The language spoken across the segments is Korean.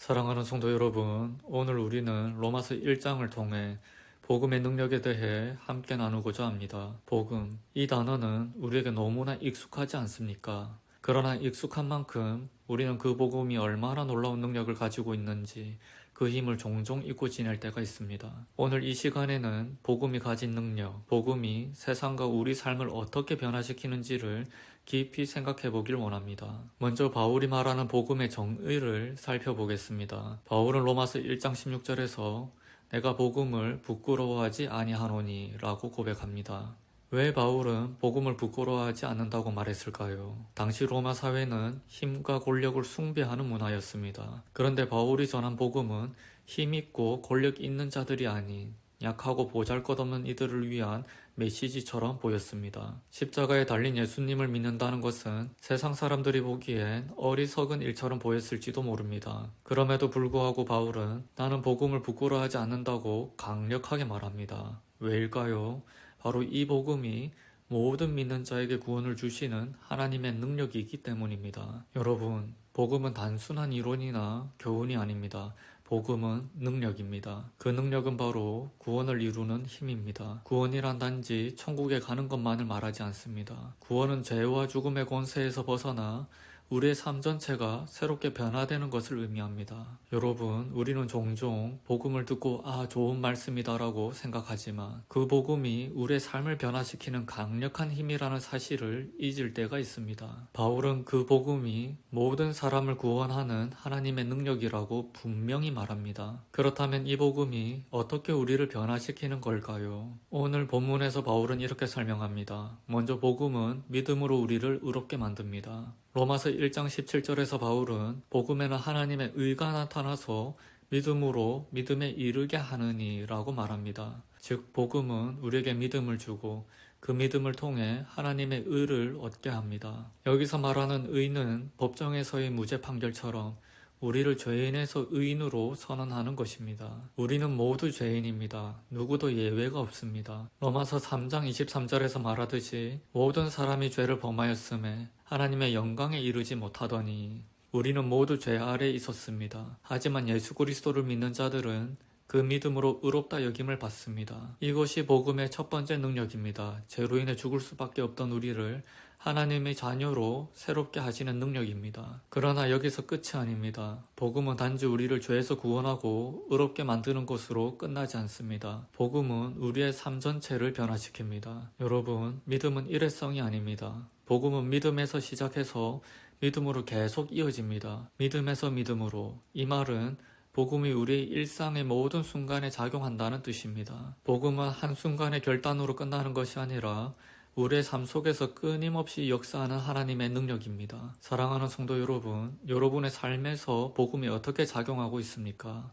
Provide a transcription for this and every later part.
사랑하는 성도 여러분, 오늘 우리는 로마서 1장을 통해 복음의 능력에 대해 함께 나누고자 합니다. 복음, 이 단어는 우리에게 너무나 익숙하지 않습니까? 그러나 익숙한 만큼 우리는 그 복음이 얼마나 놀라운 능력을 가지고 있는지 그 힘을 종종 잊고 지낼 때가 있습니다. 오늘 이 시간에는 복음이 가진 능력, 복음이 세상과 우리 삶을 어떻게 변화시키는지를 깊이 생각해 보길 원합니다. 먼저 바울이 말하는 복음의 정의를 살펴보겠습니다. 바울은 로마서 1장 16절에서 내가 복음을 부끄러워하지 아니하노니 라고 고백합니다. 왜 바울은 복음을 부끄러워하지 않는다고 말했을까요? 당시 로마 사회는 힘과 권력을 숭배하는 문화였습니다. 그런데 바울이 전한 복음은 힘있고 권력 있는 자들이 아닌 약하고 보잘것없는 이들을 위한 메시지처럼 보였습니다. 십자가에 달린 예수님을 믿는다는 것은 세상 사람들이 보기엔 어리석은 일처럼 보였을지도 모릅니다. 그럼에도 불구하고 바울은 나는 복음을 부끄러워하지 않는다고 강력하게 말합니다. 왜일까요? 바로 이 복음이 모든 믿는 자에게 구원을 주시는 하나님의 능력이기 때문입니다. 여러분, 복음은 단순한 이론이나 교훈이 아닙니다. 복음은 능력입니다. 그 능력은 바로 구원을 이루는 힘입니다. 구원이란 단지 천국에 가는 것만을 말하지 않습니다. 구원은 죄와 죽음의 권세에서 벗어나 우리의 삶 전체가 새롭게 변화되는 것을 의미합니다. 여러분, 우리는 종종 복음을 듣고 좋은 말씀이다 라고 생각하지만 그 복음이 우리의 삶을 변화시키는 강력한 힘이라는 사실을 잊을 때가 있습니다. 바울은 그 복음이 모든 사람을 구원하는 하나님의 능력이라고 분명히 말합니다. 그렇다면 이 복음이 어떻게 우리를 변화시키는 걸까요? 오늘 본문에서 바울은 이렇게 설명합니다. 먼저 복음은 믿음으로 우리를 의롭게 만듭니다. 로마서 1장 17절에서 바울은 복음에는 하나님의 의가 나타나서 믿음으로 믿음에 이르게 하느니 라고 말합니다. 즉 복음은 우리에게 믿음을 주고 그 믿음을 통해 하나님의 의를 얻게 합니다. 여기서 말하는 의는 법정에서의 무죄 판결처럼 우리를 죄인에서 의인으로 선언하는 것입니다. 우리는 모두 죄인입니다. 누구도 예외가 없습니다. 로마서 3장 23절에서 말하듯이 모든 사람이 죄를 범하였음에 하나님의 영광에 이르지 못하더니 우리는 모두 죄 아래 있었습니다. 하지만 예수 그리스도를 믿는 자들은 그 믿음으로 의롭다 여김을 받습니다. 이것이 복음의 첫 번째 능력입니다. 죄로 인해 죽을 수밖에 없던 우리를 하나님의 자녀로 새롭게 하시는 능력입니다. 그러나 여기서 끝이 아닙니다. 복음은 단지 우리를 죄에서 구원하고 의롭게 만드는 것으로 끝나지 않습니다. 복음은 우리의 삶 전체를 변화시킵니다. 여러분, 믿음은 일회성이 아닙니다. 복음은 믿음에서 시작해서 믿음으로 계속 이어집니다. 믿음에서 믿음으로. 이 말은 복음이 우리의 일상의 모든 순간에 작용한다는 뜻입니다. 복음은 한순간의 결단으로 끝나는 것이 아니라 우리의 삶 속에서 끊임없이 역사하는 하나님의 능력입니다. 사랑하는 성도 여러분, 여러분의 삶에서 복음이 어떻게 작용하고 있습니까?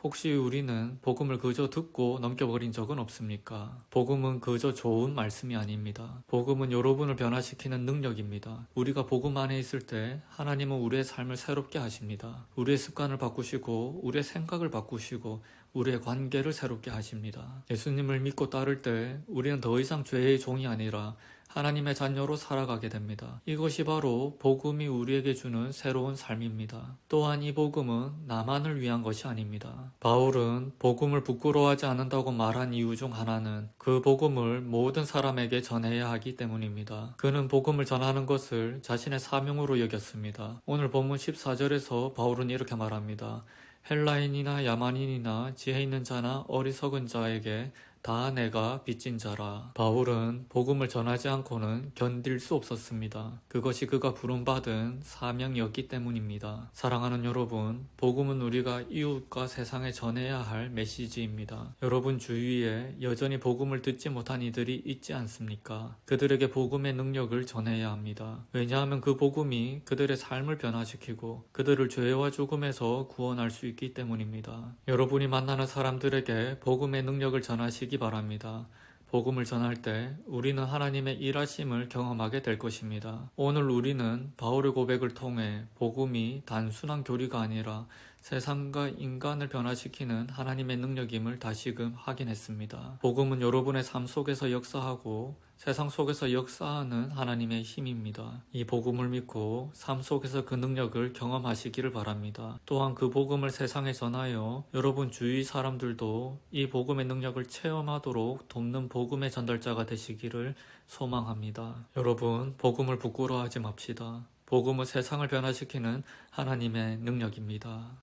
혹시 우리는 복음을 그저 듣고 넘겨버린 적은 없습니까? 복음은 그저 좋은 말씀이 아닙니다. 복음은 여러분을 변화시키는 능력입니다. 우리가 복음 안에 있을 때 하나님은 우리의 삶을 새롭게 하십니다. 우리의 습관을 바꾸시고 우리의 생각을 바꾸시고 우리의 관계를 새롭게 하십니다. 예수님을 믿고 따를 때 우리는 더 이상 죄의 종이 아니라 하나님의 자녀로 살아가게 됩니다. 이것이 바로 복음이 우리에게 주는 새로운 삶입니다. 또한 이 복음은 나만을 위한 것이 아닙니다. 바울은 복음을 부끄러워하지 않는다고 말한 이유 중 하나는 그 복음을 모든 사람에게 전해야 하기 때문입니다. 그는 복음을 전하는 것을 자신의 사명으로 여겼습니다. 오늘 본문 14절에서 바울은 이렇게 말합니다. 헬라인이나 야만인이나 지혜 있는 자나 어리석은 자에게 다 내가 빚진 자라. 바울은 복음을 전하지 않고는 견딜 수 없었습니다. 그것이 그가 부름받은 사명이었기 때문입니다. 사랑하는 여러분, 복음은 우리가 이웃과 세상에 전해야 할 메시지입니다. 여러분 주위에 여전히 복음을 듣지 못한 이들이 있지 않습니까? 그들에게 복음의 능력을 전해야 합니다. 왜냐하면 그 복음이 그들의 삶을 변화시키고 그들을 죄와 죽음에서 구원할 수 있기 때문입니다. 여러분이 만나는 사람들에게 복음의 능력을 전하시기 바랍니다. 복음을 전할 때 우리는 하나님의 일하심을 경험하게 될 것입니다. 오늘 우리는 바울의 고백을 통해 복음이 단순한 교리가 아니라 세상과 인간을 변화시키는 하나님의 능력임을 다시금 확인했습니다. 복음은 여러분의 삶 속에서 역사하고 세상 속에서 역사하는 하나님의 힘입니다. 이 복음을 믿고 삶 속에서 그 능력을 경험하시기를 바랍니다. 또한 그 복음을 세상에 전하여 여러분 주위 사람들도 이 복음의 능력을 체험하도록 돕는 복음의 전달자가 되시기를 소망합니다. 여러분, 복음을 부끄러워하지 맙시다. 복음은 세상을 변화시키는 하나님의 능력입니다.